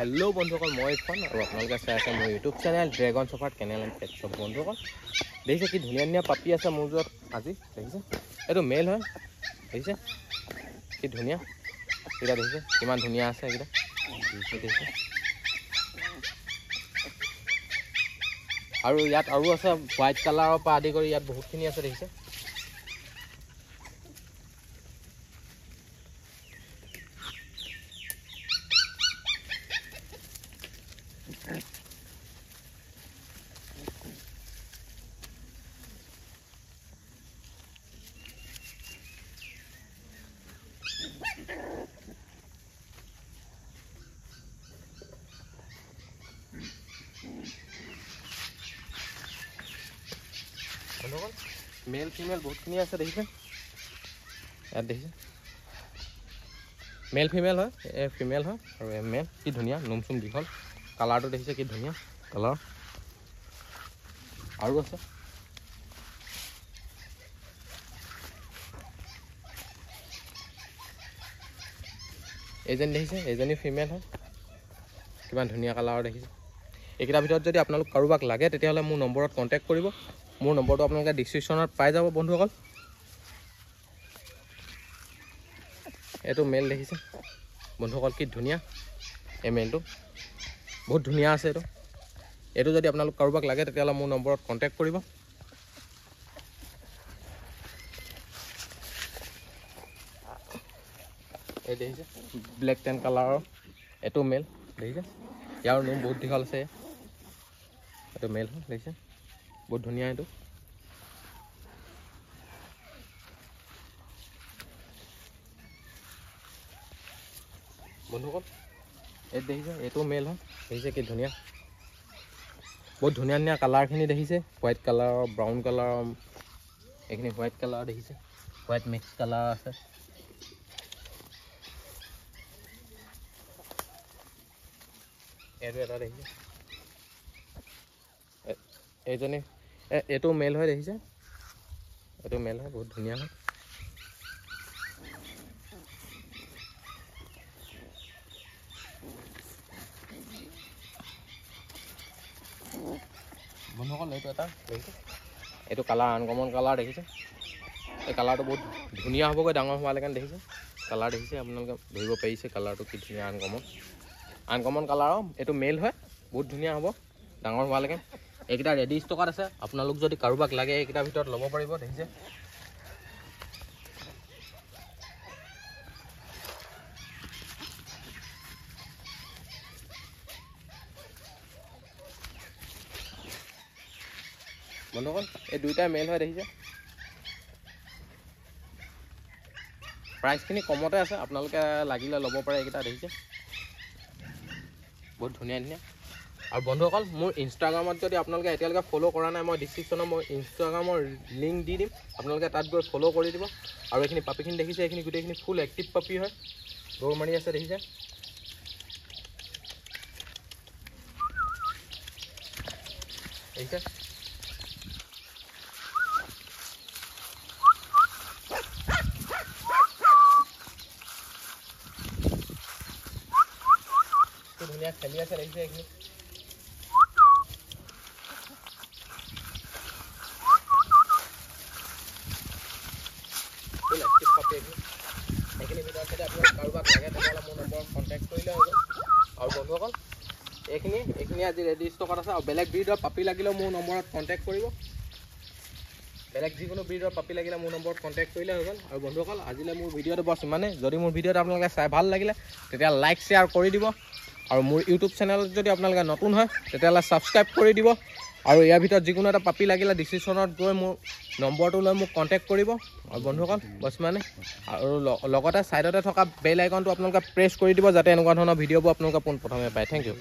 Hello बंधुসকল মই ইৰফান আৰু আপোনালোকে চাই আছে মোৰ YouTube channel dragon soft kennel and pet shop. বন্ধুসকল দেখিছে কি ধুনীয়া ধুনীয়া পাপি আছে মোৰ য'ত আজি দেখিছে এইটো মেল হয় দেখিছে কি ধুনীয়া এটা দেখিছে কিমান ধুনীয়া আছে এইকেইটা দেখিছে আৰু ইয়াত আৰু আছে হোৱাইট কালাৰৰ পৰা আদি কৰি ইয়াত বহুতখিনি আছে দেখিছে मेल फीमेल बहुत देखिए यार देखिए मेल फीमेल है ए फीमेल है और ए मेल कि धुनिया नुमसुम दीघल कलर तो देखिए कि धुनिया कलर और আছে एजन देखिए एजनी फीमेल है किमान धुनिया कलर देखिए এইকেইটা ভিতৰত যদি আপোনালোক কাৰোবাক লাগে তেতিয়াহলে মোৰ নম্বৰত কন্টাক্ট কৰিব মোৰ নম্বৰটো আপোনালোকে ডিসক্ৰিপচনত পাই যাব বন্ধুসকল এটো মেল দেখিছে বন্ধুসকল কি ধুনিয়া এই মেলটো বহুত ধুনিয়া আছে এটো যদি আপোনালোক কাৰোবাক লাগে তেতিয়াহলে মোৰ নম্বৰত কন্টাক্ট কৰিব এই দেখিছে ব্ল্যাক টেন কালাৰৰ এটো মেল দেখিছে ইয়াৰ নোম বহুত দীঘল আছে এটো মেল দেখিছে बहुत धुनिया है बंधुসকল এই দেখিছে এটো মেল হয় দেখিছে কি ধুনিয়া বহুত ধুনিয়া ধুনিয়া কালাৰ খিনি দেখিছে হোৱাইট কালাৰ ব্ৰাউন কালাৰ এখিনি হোৱাইট কালাৰ দেখিছে হোৱাইট মিক্স কালাৰ আছে এটো এটা দেখিছে এজনে এটো মেল হয় দেখিছে এটো মেল হয় বহুত ধুনিয়া হয় বন্ধুসকল এইটো এটা দেখিছে এটো কালাৰ আনকমন কালাৰ দেখিছে এই কালাৰটো বহুত ধুনিয়া হ'বগৈ ডাঙৰ হোৱা লেখান দেখিছে কালাৰ দেখিছে আপোনালোকে ধৰিব পাৰিছে কালাৰটো কি ধুনিয়া আনকমন কালাৰ এটো মেল হয় বহুত ধুনিয়া হ'ব ডাঙৰ হোৱা লেখান এইকেইটা ৰেডি ষ্টকত আছে আপোনালোক যদি কাৰোবাক লাগে এইকেইটা ভিতৰত ল'ব পাৰিব দেখিছে বন্ধুসকল এই দুইটা মেল হয় দেখিছে প্ৰাইচখিনি কমতে আছে আপোনালোকে লাগিলে ল'ব পাৰে এইকেইটা দেখিছে বহুত ধুনিয়া ধুনিয়া আৰু বন্ধুসকল মোৰ ইনষ্টাগ্ৰামত যদি আপোনালোকে এতিয়ালৈকে ফলো কৰা নাই মই ডিসক্ৰিপচনত মই ইনষ্টাগ্ৰামৰ লিংক দি দিম আপোনালোকে তাত গৈ ফলো কৰি দিব আৰু এইখিনি পাপিখিনি দেখিছে এইখিনি গুটেইখিনি ফুল এক্টিভ পাপি হয় দৌৰ মাৰি আছে দেখিছে দেখিছে ধুনিয়া খেলি আছে দেখিছে এইখিনি বন্ধুসকল এইখিনি আজি ৰেডি ষ্টকত আছে আৰু বেলেগ ব্ৰিডৰ পাপি লাগিলে মোৰ নম্বৰত কন্টাক্ট কৰিব বেলেগ যিকোনো ব্ৰিডৰ পাপি লাগিলে মোৰ নম্বৰত কন্টাক্ট কৰিলে হৈ গ'ল আৰু বন্ধুসকল আজিলে মোৰ ভিডিঅ'টো বছ ইমানে যদি মোৰ ভিডিঅ'টো আপোনালোকে চাই ভাল লাগিলে তেতিয়া লাইক শ্বেয়াৰ কৰি দিব আৰু মোৰ ইউটিউব চেনেলত যদি আপোনালোকে নতুন হয় তেতিয়াহ'লে ছাবস্ক্ৰাইব কৰি দিব আৰু ইয়াৰ ভিতৰত যিকোনো এটা পাপি লাগিলে ডিসক্ৰিপচনত গৈ মোৰ নম্বৰটো লৈ মোক কন্টাক্ট কৰিব আৰু বন্ধুসকল বছ মানে আৰু লগতে সাইডতে থকা বেল আইকনটো আপোনালোকে প্ৰেছ কৰি দিব যাতে এনেকুৱা ধৰণৰ ভিডিঅ'বোৰ আপোনালোকে পোনপ্ৰথমে পায় থেংক ইউ